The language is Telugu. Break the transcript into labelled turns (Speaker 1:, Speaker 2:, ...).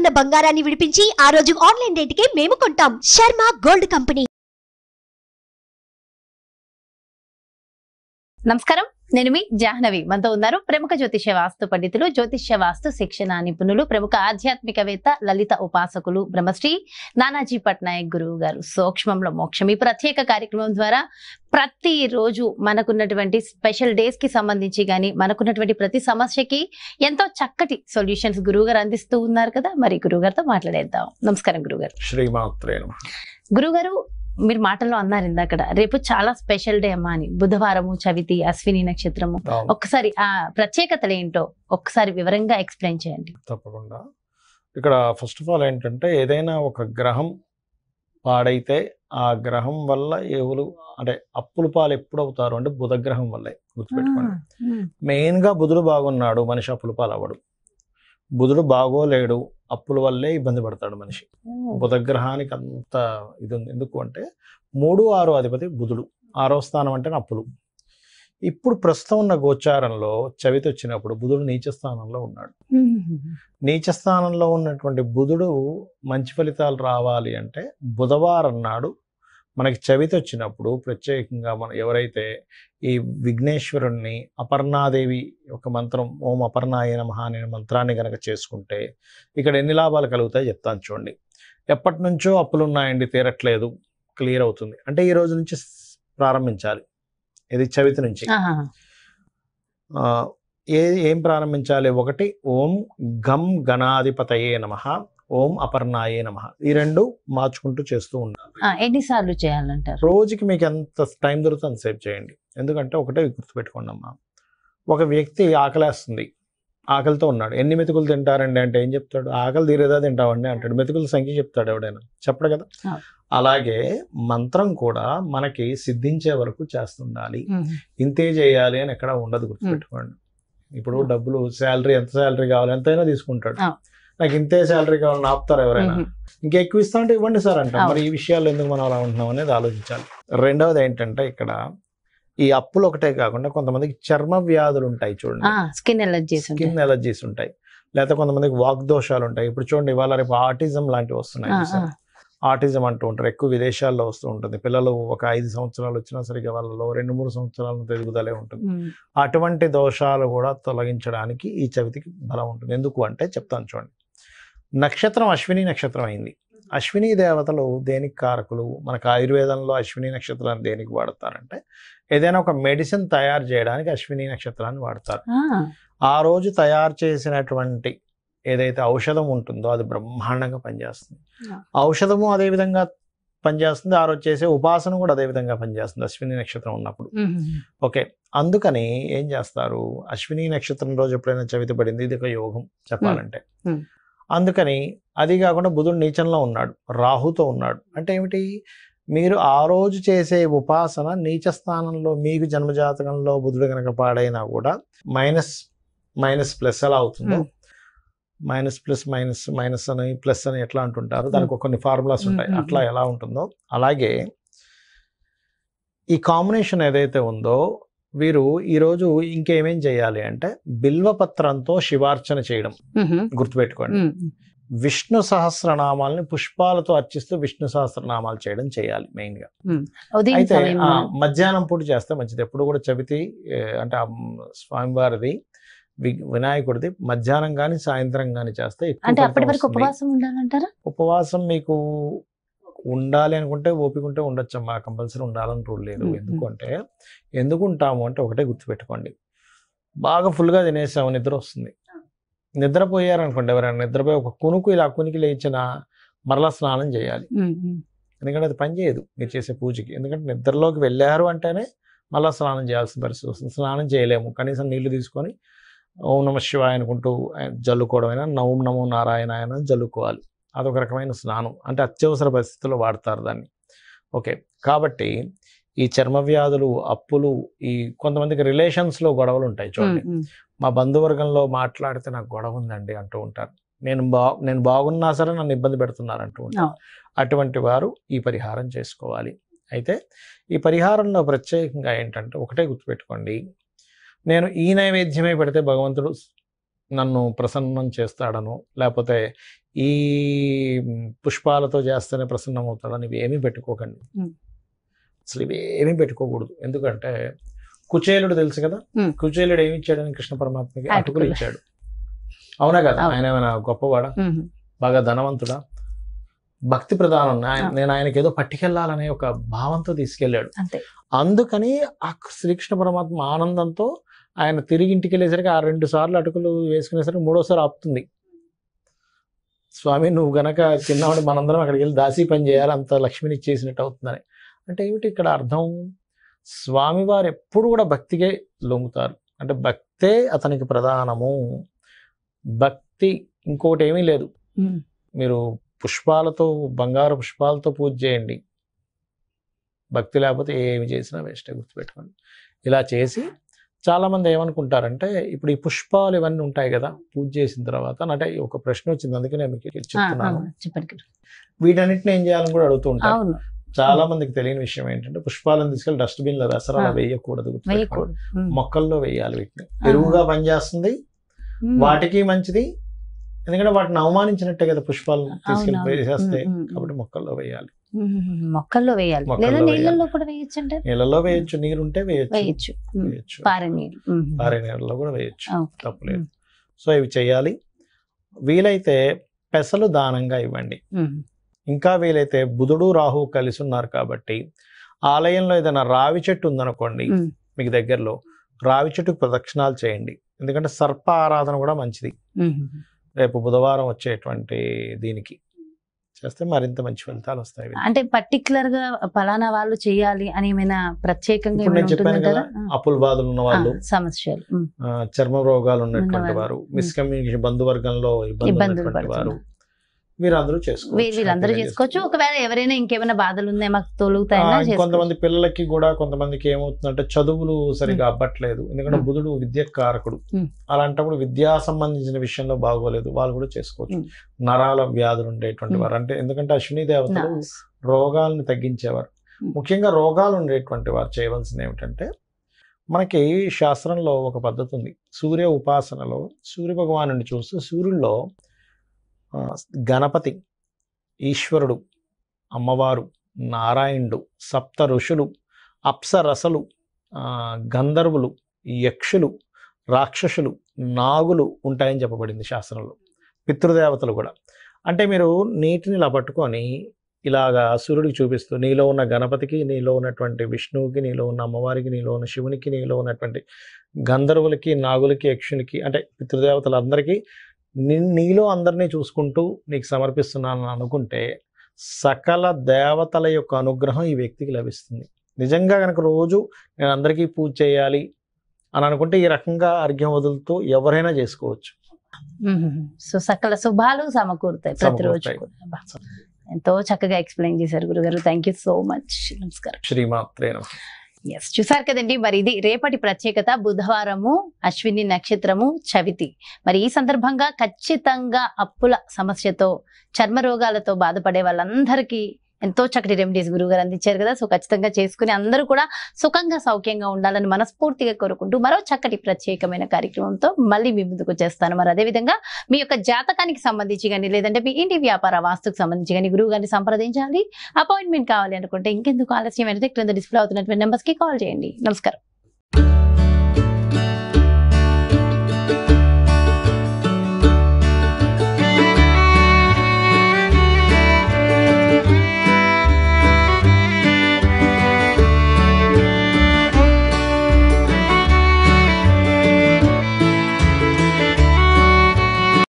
Speaker 1: తాకట్టులో ఉన్న బంగారాన్ని విడిపించి ఆ రోజు ఆన్లైన్ రేటుకే మేము కొంటాం. Sharma gold company.
Speaker 2: నమస్కారం, నేను మీ జాహ్నవి. మనతో ఉన్నారు ప్రముఖ జ్యోతిష్య వాస్తు పండితులు, జ్యోతిష్య వాస్తు శిక్షణ నిపుణులు, ప్రముఖ ఆధ్యాత్మికవేత్త, లలిత ఉపాసకులు బ్రహ్మశ్రీ నానాజీ పట్నాయక్ గురువు గారు. సూక్ష్మంలో మోక్షం ఈ ప్రత్యేక కార్యక్రమం ద్వారా ప్రతిరోజు మనకున్నటువంటి స్పెషల్ డేస్ కి సంబంధించి కానీ మనకున్నటువంటి ప్రతి సమస్యకి ఎంతో చక్కటి సొల్యూషన్స్ గురువు గారు అందిస్తూ ఉన్నారు కదా. మరి గురువు గారితో మాట్లాడేద్దాం. నమస్కారం గురుగారు.
Speaker 3: శ్రీమాత్రే నమః.
Speaker 2: గురుగారు, మీరు మాటల్లో అన్నారు ఇందాక రేపు చాలా స్పెషల్ డే అమ్మా అని. బుధవారము, చవితి, అశ్విని నక్షత్రము. ఒక్కసారి ఆ ప్రత్యేకతలు ఏంటో ఒక్కసారి వివరంగా ఎక్స్ప్లెయిన్ చేయండి.
Speaker 3: తప్పకుండా. ఇక్కడ ఫస్ట్ ఆఫ్ ఆల్ ఏంటంటే, ఏదైనా ఒక గ్రహం పాడైతే ఆ గ్రహం వల్ల ఎవరు అంటే అప్పుల పాలు ఎప్పుడు అవుతారు అంటే బుధ గ్రహం వల్లే. గుర్తుపెట్టుకోండి. మెయిన్ గా బుధుడు బాగున్నాడు, మనిషి అప్పుల పాలు అవ్వడు. బుధుడు బాగోలేడు, అప్పుల వల్లే ఇబ్బంది పడతాడు మనిషి. బుధగ్రహానికి అంత ఇది ఉంది. ఎందుకు అంటే 3, 6 అధిపతి బుధుడు, 6వ స్థానం అంటే అప్పులు. ఇప్పుడు ప్రస్తుతం ఉన్న గోచారంలో చవితి వచ్చినప్పుడు బుధుడు నీచ స్థానంలో ఉన్నాడు. నీచ స్థానంలో ఉన్నటువంటి బుధుడు మంచి ఫలితాలు రావాలి అంటే బుధవారం నాడు మనకి చవితి వచ్చినప్పుడు ప్రత్యేకంగా మనం ఎవరైతే ఈ విఘ్నేశ్వరుణ్ణి అపర్ణాదేవి ఒక మంత్రం ఓం అపర్ణాయ నమః అనే మంత్రాన్ని కనుక చేసుకుంటే ఇక్కడ ఎన్ని లాభాలు కలుగుతాయో చెప్తాను చూడండి. ఎప్పటి నుంచో అప్పులు ఉన్నాయండి, తీరట్లేదు, క్లియర్ అవుతుంది అంటే ఈ రోజు నుంచి ప్రారంభించాలి. ఇది చవితి నుంచి ఏం ప్రారంభించాలి? 1 ఓం గం గణాధిపతయే నమః, ఓం అపర్ణాయే నమః. ఈ 2 మార్చుకుంటూ చేస్తూ ఉండాలి.
Speaker 2: ఎన్నిసార్లు చేయాలంటారు?
Speaker 3: రోజుకి మీకు ఎంత టైం దొరుకుతుంది అంతసేపు చేయండి. ఎందుకంటే ఒకటే గుర్తుపెట్టుకోండి అమ్మా, ఒక వ్యక్తి ఆకలేస్తుంది, ఆకలితో ఉన్నాడు. ఎన్ని మెతుకులు తింటారండి అంటే ఏం చెప్తాడు? ఆకలి తీరేదా తింటామండి అంటాడు. మెతుకుల సంఖ్య చెప్తాడు ఎవడైనా? చెప్పడు కదా. అలాగే మంత్రం కూడా మనకి సిద్ధించే వరకు చేస్తుండాలి. ఇంతే చేయాలి అని ఎక్కడ ఉండదు, గుర్తుపెట్టుకోండి. ఇప్పుడు డబ్బులు శాలరీ, ఎంత శాలరీ కావాలి ఎంతైనా తీసుకుంటాడు. నాకు ఇంతే శాలరీ కావాలని ఆపుతారు ఎవరైనా? ఇంకెక్కువ ఇస్తా అంటే ఇవ్వండి సార్ అంటాం. మరి ఈ విషయాల్లో ఎందుకు మనం అలా ఉంటున్నాం అనేది ఆలోచించాలి. రెండవది ఏంటంటే, ఇక్కడ ఈ అప్పులు ఒకటే కాకుండా కొంతమందికి చర్మ వ్యాధులు ఉంటాయి చూడండి,
Speaker 2: స్కిన్
Speaker 3: ఎలర్జీస్ ఉంటాయి, లేకపోతే కొంతమందికి వాగ్దోషాలు ఉంటాయి. ఇప్పుడు చూడండి, ఇవాళ రేపు ఆటిజం లాంటివి వస్తున్నాయి. ఆటిజం అంటూ ఉంటారు, ఎక్కువ విదేశాల్లో వస్తూ ఉంటుంది. పిల్లలు ఒక 5 సంవత్సరాలు వచ్చినా సరిగ్గా వాళ్ళలో 2-3 సంవత్సరాల ఎదుగుదలే ఉంటుంది. అటువంటి దోషాలు కూడా తొలగించడానికి ఈ చవితికి బలం ఉంటుంది. ఎందుకు అంటే చెప్తాను చూడండి. నక్షత్రం అశ్విని నక్షత్రం అయింది. అశ్విని దేవతలు దేనికి కారకులు? మనకు ఆయుర్వేదంలో అశ్విని నక్షత్రాన్ని దేనికి వాడతారంటే, ఏదైనా ఒక మెడిసిన్ తయారు చేయడానికి అశ్విని నక్షత్రాన్ని వాడతారు. ఆ రోజు తయారు చేసినటువంటి ఏదైతే ఔషధం ఉంటుందో అది బ్రహ్మాండంగా పనిచేస్తుంది. ఔషధము అదే విధంగా పనిచేస్తుంది, ఆ రోజు చేసే ఉపాసన కూడా అదే విధంగా పనిచేస్తుంది అశ్విని నక్షత్రం ఉన్నప్పుడు. ఓకే, అందుకని ఏం చేస్తారు? అశ్విని నక్షత్రం రోజు ఎప్పుడైనా చవితి పడింది, ఇది ఒక యోగం చెప్పాలంటే. అందుకని అది కాకుండా బుధుడు నీచంలో ఉన్నాడు, రాహుతో ఉన్నాడు. అంటే ఏమిటి? మీరు ఆ రోజు చేసే ఉపాసన నీచ స్థానంలో మీకు జన్మజాతకంలో బుధుడు కనుక పాడైనా కూడా మైనస్ ప్లస్ ఎలా అవుతుందో, మైనస్ ప్లస్ మైనస్ అని ప్లస్ అని ఎట్లా అంటుంటారు, దానికి కొన్ని ఫార్ములాస్ ఉంటాయి. అట్లా ఎలా ఉంటుందో అలాగే ఈ కాంబినేషన్ ఏదైతే ఉందో, వీరు ఈరోజు ఇంకేమేం చేయాలి అంటే బిల్వపత్రంతో శివార్చన చేయడం. గుర్తుపెట్టుకోండి, విష్ణు సహస్రనామాలని పుష్పాలతో అర్చిస్తూ విష్ణు సహస్రనామాలు చేయడం చేయాలి మెయిన్ గా. అయితే మధ్యాహ్నం పూట చేస్తే మంచిది. ఎప్పుడు కూడా చవితి అంటే స్వామివారిది, వినాయకుడిది మధ్యాహ్నం కానీ సాయంత్రం కానీ చేస్తే
Speaker 2: ఉపవాసం ఉండాలంటారా?
Speaker 3: ఉపవాసం మీకు ఉండాలి అనుకుంటే, ఓపిక ఉంటే ఉండొచ్చమ్మా, కంపల్సరీ ఉండాలని రూల్ లేదు. ఎందుకు ఉంటాము అంటే ఒకటే గుర్తుపెట్టుకోండి, బాగా ఫుల్గా తినేసాము, నిద్ర వస్తుంది, నిద్రపోయారనుకోండి ఎవరైనా, నిద్రపోయి ఒక కునుకు ఇలా కునికి లేచిన మరలా స్నానం చేయాలి. ఎందుకంటే అది పని చేయదు మీరు చేసే పూజకి. ఎందుకంటే నిద్రలోకి వెళ్ళారు అంటేనే మళ్ళీ స్నానం చేయాల్సిన పరిస్థితి వస్తుంది. స్నానం చేయలేము, కనీసం నీళ్లు తీసుకొని ఓం నమ శివాయ అనుకుంటూ జల్లుకోవడం అయినా, ఓం నమో నారాయణ అయినా జల్లుకోవాలి. అదొక రకమైన స్నానం, అంటే అత్యవసర పరిస్థితుల్లో వాడతారు దాన్ని. ఓకే, కాబట్టి ఈ చర్మ వ్యాధులు, అప్పులు, ఈ కొంతమందికి రిలేషన్స్లో గొడవలు ఉంటాయి చూడండి. మా బంధువర్గంలో మాట్లాడితే నాకు గొడవ ఉందండి అంటూ ఉంటారు. నేను బాగున్నా సరే నన్ను ఇబ్బంది పెడుతున్నారు అంటూ ఉంటారు. అటువంటి వారు ఈ పరిహారం చేసుకోవాలి. అయితే ఈ పరిహారంలో ప్రత్యేకంగా ఏంటంటే ఒకటే గుర్తుపెట్టుకోండి, నేను ఈ నైవేద్యమే పెడితే భగవంతుడు నన్ను ప్రసన్నం చేస్తాడను, లేకపోతే ఈ పుష్పాలతో చేస్తేనే ప్రసన్నం అవుతాడని ఇవి ఏమీ పెట్టుకోకండి. అసలు ఇవి ఏమీ పెట్టుకోకూడదు. ఎందుకంటే కుచేలుడు తెలుసు కదా, కుచేలుడు ఏమి ఇచ్చాడని కృష్ణ పరమాత్మకి అటుకులు ఇచ్చాడు. అవునా కదా? ఆయన ఏమైనా గొప్పవాడా, బాగా ధనవంతుడా? భక్తి ప్రధానం. నేను ఆయనకి ఏదో పట్టుకెళ్ళాలనే ఒక భావంతో తీసుకెళ్ళాడు. అందుకని ఆ శ్రీకృష్ణ పరమాత్మ ఆనందంతో ఆయన తిరిగి ఇంటికి వెళ్ళేసరికి ఆ 2 సార్లు అటుకులు వేసుకునేసరికి 3వసారి ఆపుతుంది. స్వామి నువ్వు గనక తిన్నామని మనందరం అక్కడికి వెళ్ళి దాసీ పని చేయాలి, అంత లక్ష్మిని ఇచ్చేసినట్టు అవుతుందని. అంటే ఏమిటి ఇక్కడ అర్థం? స్వామివారు ఎప్పుడు కూడా భక్తికే లొంగుతారు. అంటే భక్తే అతనికి ప్రధానము. భక్తి ఇంకోటి ఏమీ లేదు. మీరు పుష్పాలతో, బంగారు పుష్పాలతో పూజ చేయండి, భక్తి లేకపోతే ఏమి చేసినా వేస్టే, గుర్తుపెట్టుకోండి. ఇలా చేసి చాలామంది ఏమనుకుంటారంటే, ఇప్పుడు ఈ పుష్పాలు ఇవన్నీ ఉంటాయి కదా పూజ చేసిన తర్వాత, అంటే ఒక ప్రశ్న వచ్చింది, అందుకే నేను మీకు చెప్తున్నాను. వీటన్నిటిని ఏం చేయాలని కూడా అడుగుతూ ఉంటారు. చాలా మందికి తెలియని విషయం ఏంటంటే, పుష్పాలను తీసుకెళ్లి డస్ట్బిన్ లో దసరాలో వేయకూడదు, మొక్కల్లో వేయాలి. వీటిని ఎరువుగా పనిచేస్తుంది, వాటికి మంచిది. ఎందుకంటే వాటిని అవమానించినట్టే కదా పుష్పాలను తీసుకెళ్లి వేసేస్తే, కాబట్టి మొక్కల్లో వేయాలి.
Speaker 2: మొక్కల్లో వేయాలి, నీళ్ళలో కూడా వేయచ్చు.
Speaker 3: నీళ్ళలో వేయచ్చు, నీరుంటే వేయచ్చు, పారే నీళ్ళలో కూడా వేయచ్చు, తప్పులేదు. సో ఇవి చేయాలి. వీలైతే పెసలు దానంగా ఇవ్వండి. ఇంకా వీలైతే బుధుడు రాహు కలిసి ఉన్నారు కాబట్టి ఆలయంలో ఏదైనా రావి చెట్టు ఉందనుకోండి మీకు దగ్గరలో, రావి చెట్టుకు ప్రదక్షిణాలు చేయండి. ఎందుకంటే సర్ప ఆరాధన కూడా మంచిది. రేపు బుధవారం వచ్చేటువంటి దీనికి చేస్తే మరింత మంచి ఫలితాలు వస్తాయి.
Speaker 2: అంటే పర్టికులర్ గా ఫలానా వాళ్ళు చేయాలి అని ఏమైనా ప్రత్యేకంగా
Speaker 3: నేను చెప్పాను కదా, అప్పుల బాధలు ఉన్న వాళ్ళు,
Speaker 2: సమస్యలు,
Speaker 3: చర్మ రోగాలు ఉన్నటువంటి వారు, మిస్కమ్యూనికేషన్, బంధువర్గంలో ఇబ్బందులు ఉన్నటువంటి వారు, వీరందరూ
Speaker 2: చేసుకోవచ్చు. ఒకవేళ ఎవరైనా ఇంకేమైనా బాధలు ఉన్నాయి మాకు తొలుగుతాయి.
Speaker 3: కొంతమంది పిల్లలకి కూడా, కొంతమందికి ఏమవుతుందంటే చదువులు సరిగా అవ్వట్లేదు, ఎందుకంటే బుధుడు విద్యకారకుడు. అలాంటప్పుడు విద్యా సంబంధించిన విషయంలో బాగోలేదు, వాళ్ళు కూడా చేసుకోవచ్చు. నరాల వ్యాధులు ఉండేటువంటి వారు, అంటే ఎందుకంటే అశ్విని దేవతలు రోగాలను తగ్గించేవారు. ముఖ్యంగా రోగాలు ఉండేటువంటి వారు చేయవలసింది ఏమిటంటే, మనకి శాస్త్రంలో ఒక పద్ధతి ఉంది. సూర్య ఉపాసనలో సూర్య భగవానుని చూస్తూ సూర్యుల్లో గణపతి, ఈశ్వరుడు, అమ్మవారు, నారాయణుడు, సప్త ఋషులు, అప్సరసలు, గంధర్వులు, యక్షులు, రాక్షసులు, నాగులు ఉంటాయని చెప్పబడింది శాస్త్రంలో. పితృదేవతలు కూడా. అంటే మీరు నీటిని ఇలా పట్టుకొని ఇలాగా సూర్యుడికి చూపిస్తూ, నీలో ఉన్న గణపతికి, నీలో ఉన్నటువంటి విష్ణువుకి, నీలో ఉన్న అమ్మవారికి, నీలో ఉన్న శివునికి, నీలో ఉన్నటువంటి గంధర్వులకి, నాగులకి, యక్షులకి, అంటే పితృదేవతలందరికీ నీలో అందరినీ చూసుకుంటూ నీకు సమర్పిస్తున్నాను అనుకుంటే సకల దేవతల యొక్క అనుగ్రహం ఈ వ్యక్తికి లభిస్తుంది. నిజంగా కనుక రోజు నేను అందరికీ పూజ చేయాలి అని అనుకుంటే ఈ రకంగా అర్ఘ్యం వదులుతూ ఎవరైనా చేసుకోవచ్చు.
Speaker 2: సో సకల శుభాలు సమకూరుతాయి ప్రతిరోజు. ఎంతో చక్కగా ఎక్స్ప్లెయిన్ చేశారు గురుగారు. Thank you so much. నమస్కారం.
Speaker 3: శ్రీమాత్రే నమః.
Speaker 2: చూసారు కదండి, మరి ఇది రేపటి ప్రత్యేకత. బుధవారము, అశ్విని నక్షత్రము, చవితి. మరి ఈ సందర్భంగా ఖచ్చితంగా అప్పుల సమస్యతో, చర్మ రోగాలతో బాధపడే వాళ్ళందరికీ ఎంతో చక్కటి రెమెడీస్ గురువుగారు అందించారు కదా. సో ఖచ్చితంగా చేసుకుని అందరూ కూడా సుఖంగా, సౌఖ్యంగా ఉండాలని మనస్ఫూర్తిగా కోరుకుంటూ మరో చక్కటి ప్రత్యేకమైన కార్యక్రమంతో మళ్ళీ మీ ముందుకు వచ్చేస్తాను. మరి అదేవిధంగా మీ యొక్క జాతకానికి సంబంధించి కానీ, లేదంటే మీ ఇంటి వ్యాపార వాస్తుకు సంబంధించి కానీ గురువు గారిని సంప్రదించాలి, అపాయింట్మెంట్ కావాలి అనుకుంటే ఇంకెందుకు ఆలస్యం అయితే క్రింద డిస్ప్లే అవుతున్నటువంటి నెంబర్స్ కి కాల్ చేయండి. నమస్కారం.